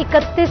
31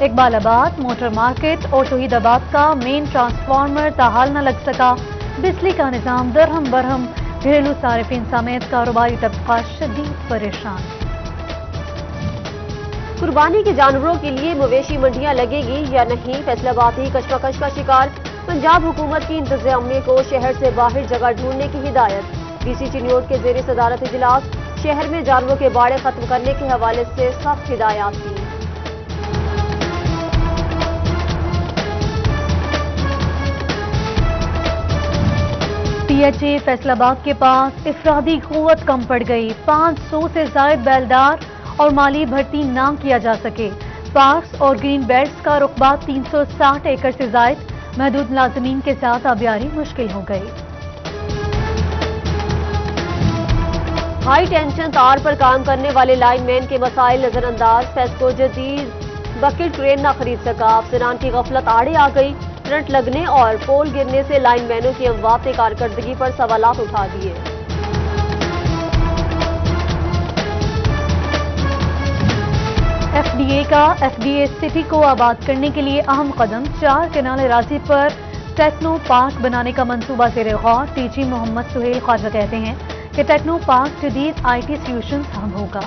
اقبال آباد motor market اور توحید آباد کا مین ٹرانسفارمر تاحال نہ لگ سکا، بجلی کا نظام درہم برہم، گھریلو صارفین سمیت کاروباری طبقہ شدید پریشان۔ قربانی کے جانوروں کے لیے مویشی منڈیاں لگے گی یا نہیں، فیصلہ آبادی کشمکش کا شکار، پنجاب حکومت کی انتظامیہ کو شہر سے باہر جگہ ڈھونڈنے کی ہدایت، ڈی سی چنیوٹ کے زیر صدارت اجلاس، شہر میں جانوروں کے باڑے ختم کرنے کے حوالے سے سخت ہدایات کی۔ پی ایچ اے فیصل آباد کے پاس افرادی قوت کم پڑ گئی، 500 سے زائد بیلدار اور مالی بھرتی نہ کیا جا سکے، پارکس اور گرین بیلٹس کا رقبہ 360 ایکڑ سے زائد، محدود ملازمین کے ساتھ آبیاری مشکل ہو گئی۔ ہائی ٹینشن تار پر کام کرنے والے لائن مین کے مسائل نظر انداز، فیسکو جدید بکٹ کرین نہ خرید سکا، افسران کی غفلت آڑے آ گئی، کرنٹ لگنے اور پول گرنے سے لائن مینوں کی اموات نے کارکردگی پر سوالات اٹھا دیے۔ ایف ڈی اے کا ایف ڈی اے سٹی کو آباد کرنے کے لیے اہم قدم، 4 کنال اراضی پر ٹیکنو پارک بنانے کا منصوبہ زیر غور، ٹی جی محمد سہیل خواجہ کہتے ہیں کہ ٹیکنو پارک جدید آئی ٹی سلیوشنز ہب ہوگا۔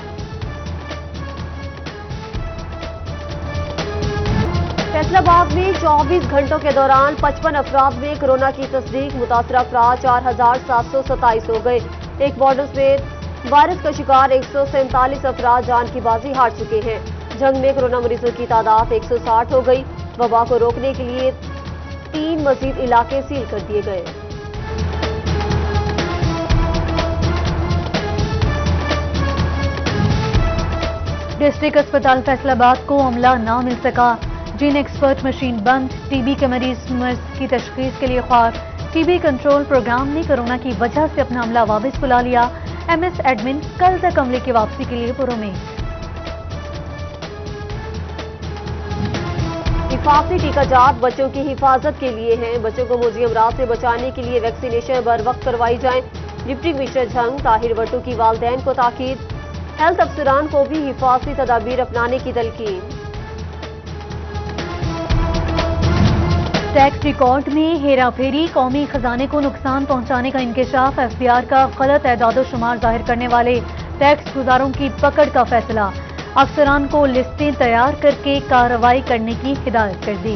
فیصل آباد میں 24 گھنٹوں کے دوران 55 افراد میں کورونا کی تصدیق، متاثرہ افراد 4727 ہو گئے، ایک وارڈ سمیت وائرس کا شکار 147 افراد جان کی بازی ہار چکے ہیں۔ جنگ میں کورونا مریضوں کی تعداد 160 ہو گئی، وبا کو روکنے کے لیے 3 مزید علاقے سیل کر دیے گئے۔ ڈسٹرکٹ اسپتال فیصل آباد کو عملہ نہ مل سکا، جین ایکسپرٹ مشین بند، ٹی بی کے مریض مرض کی تشخیص کے لیے خوار، ٹی بی کنٹرول پروگرام نے کورونا کی وجہ سے اپنا عملہ واپس بلا لیا، ایم ایس ایڈمن کل تک عملے کی واپسی کے لیے پرامید۔ حفاظتی ٹیکہ جات بچوں کی حفاظت کے لیے ہیں، بچوں کو موذی امراض سے بچانے کے لیے ویکسینیشن بر وقت کروائی جائیں، ڈپٹی کمشنر جھنگ طاہر وٹو کی والدین کو تاکید، ہیلتھ افسران کو بھی حفاظتی تدابیر اپنانے کی تلقین۔ ٹیکس ریکارڈ میں ہیرا پھیری، قومی خزانے کو نقصان پہنچانے کا انکشاف، ایف بی آر کا غلط اعداد و شمار ظاہر کرنے والے ٹیکس گزاروں کی پکڑ کا فیصلہ، افسران کو لسٹیں تیار کر کے کارروائی کرنے کی ہدایت کر دی۔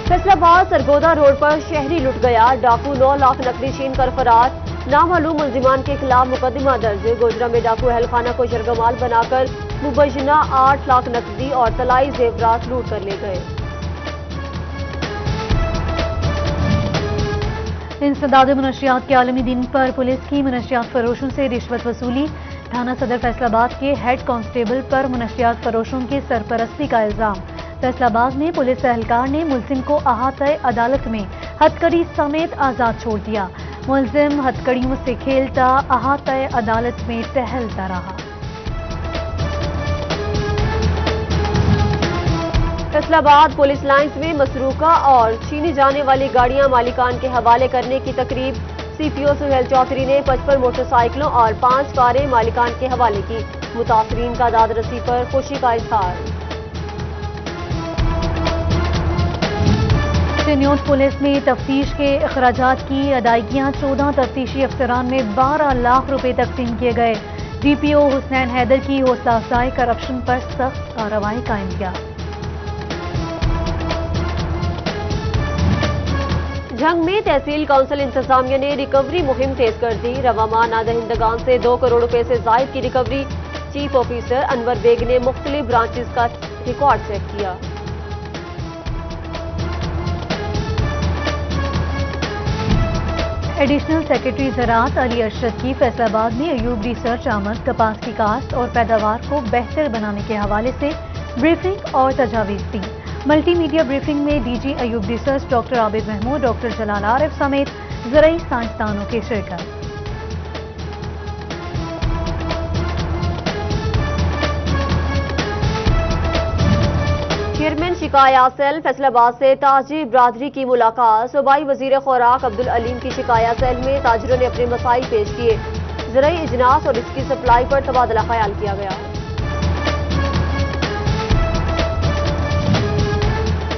فیصل آباد سرگودا روڈ پر شہری لٹ گیا، ڈاکو 9 لاکھ نقدی چھین کر فرار، نامعلوم ملزمان کے خلاف مقدمہ درج، گوجرا میں ڈاکو اہل خانہ کو یرغمال بنا کر مبینہ 8 لاکھ نقدی اور طلائی زیورات لوٹ کر لے گئے۔ انسداد منشیات کے عالمی دن پر پولیس کی منشیات فروشوں سے رشوت وصولی، تھانہ صدر فیصل آباد کے ہیڈ کانسٹیبل پر منشیات فروشوں کی سرپرستی کا الزام، فیصل آباد میں پولیس اہلکار نے ملزم کو احاطہ عدالت میں ہتھکڑی سمیت آزاد چھوڑ دیا، ملزم ہتھکڑیوں سے کھیلتا احاطہ عدالت میں ٹہلتا رہا۔ فیصل آباد پولیس لائنز میں مسروقہ اور چھینی جانے والی گاڑیاں مالکان کے حوالے کرنے کی تقریب، سی پی او سہیل چودھری نے 55 موٹر سائیکلوں اور 5 کاریں مالکان کے حوالے کی، متاثرین کا داد رسی پر خوشی کا اظہار۔ چنیوٹ پولیس میں تفتیش کے اخراجات کی ادائیگیاں، 14 تفتیشی افسران میں 12 لاکھ روپے تقسیم کیے گئے، ڈی پی او حسنین حیدر کی حوصلہ افزائی، کرپشن پر سخت کارروائی کا اندیا۔ جھنگ میں تحصیل کونسل انتظامیہ نے ریکوری مہم تیز کر دی، رواں ماہ نادہندگان سے 2 کروڑ روپے سے زائد کی ریکوری، چیف آفیسر انور بیگ نے مختلف برانچز کا ریکارڈ چیک کیا۔ ایڈیشنل سیکرٹری زراعت علی ارشد کی فیصل آباد میں ایوب ریسرچ آمد، کپاس کی کاشت اور پیداوار کو بہتر بنانے کے حوالے سے بریفنگ اور تجاویز دی، ملٹی میڈیا بریفنگ میں D G Ayub research doctor Abid Mahmood, doctor Jalal Arif سمیت زرعی سائنسدانوں کی شرکت۔ چیئرمین شکایات سیل فیصل آباد سے تاجر برادری کی ملاقات، صوبائی وزیر خوراک عبدالعلیم کی شکایات سیل میں تاجروں نے اپنے مسائل پیش کیے، زرعی اجناس اور اس کی سپلائی پر تبادلہ خیال کیا گیا۔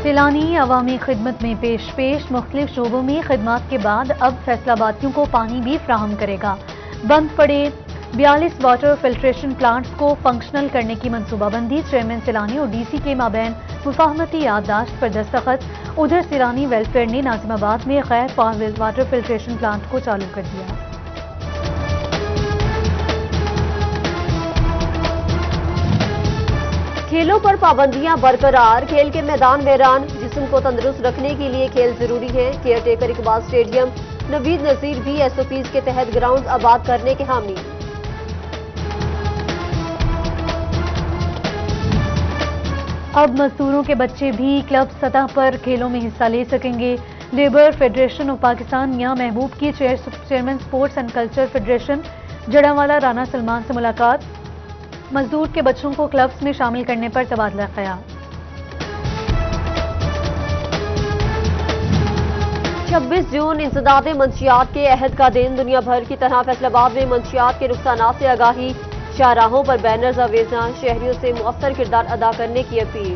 سیلانی عوامی خدمت میں پیش مختلف شعبوں میں خدمات کے بعد اب فیصل آبادیوں کو پانی بھی فراہم کرے گا۔ بند پڑے 42 واٹر فلٹریشن پلانٹس کو فنکشنل کرنے کی منصوبہ بندی، چیئرمین سیلانی اور ڈی سی کے مابین مفاہمتی یادداشت پر دستخط۔ ادھر سیلانی ویلفیئر نے ناظم آباد میں غیر فعال واٹر فلٹریشن پلانٹ کو چالو کر دیا۔ کھیلوں پر پابندیاں برقرار، کھیل کے میدان ویران، جسم کو تندرست رکھنے کے لیے کھیل ضروری ہے۔ کیئر ٹیکر اقبال اسٹیڈیم نوید نذیر بھی ایس او پیز کے تحت گراؤنڈز آباد کرنے کے حامی۔ اب مزدوروں کے بچے بھی کلب سطح پر کھیلوں میں حصہ لے سکیں گے۔ Labour federation of Pakistan Mian Mehboob کی chairman sports and culture federation Jaranwala Rana Salman سے ملاقات، مزدور کے بچوں کو کلبز میں شامل کرنے پر تبادلہ خیال۔ 26 جون انسداد منشیات کے عہد کا دن، دنیا بھر کی طرح فیصل آباد میں منشیات کے نقصانات سے آگاہی، شاہراہوں پر بینرز آویزاں، شہریوں سے مؤثر کردار ادا کرنے کی اپیل۔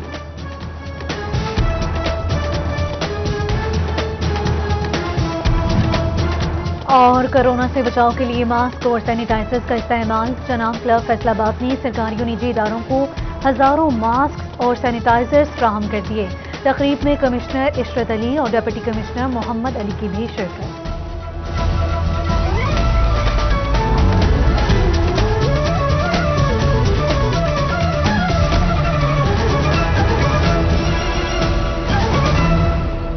اور کورونا سے بچاؤ کے لیے ماسک اور سینیٹائزرز کا استعمال، چنان کلب فیصل آباد نے سرکاری و نجی اداروں کو ہزاروں ماسک اور سینیٹائزرز فراہم کر دیے۔ تقریب میں کمشنر عشرت علی اور ڈپٹی کمشنر محمد علی کی بھی شرکت۔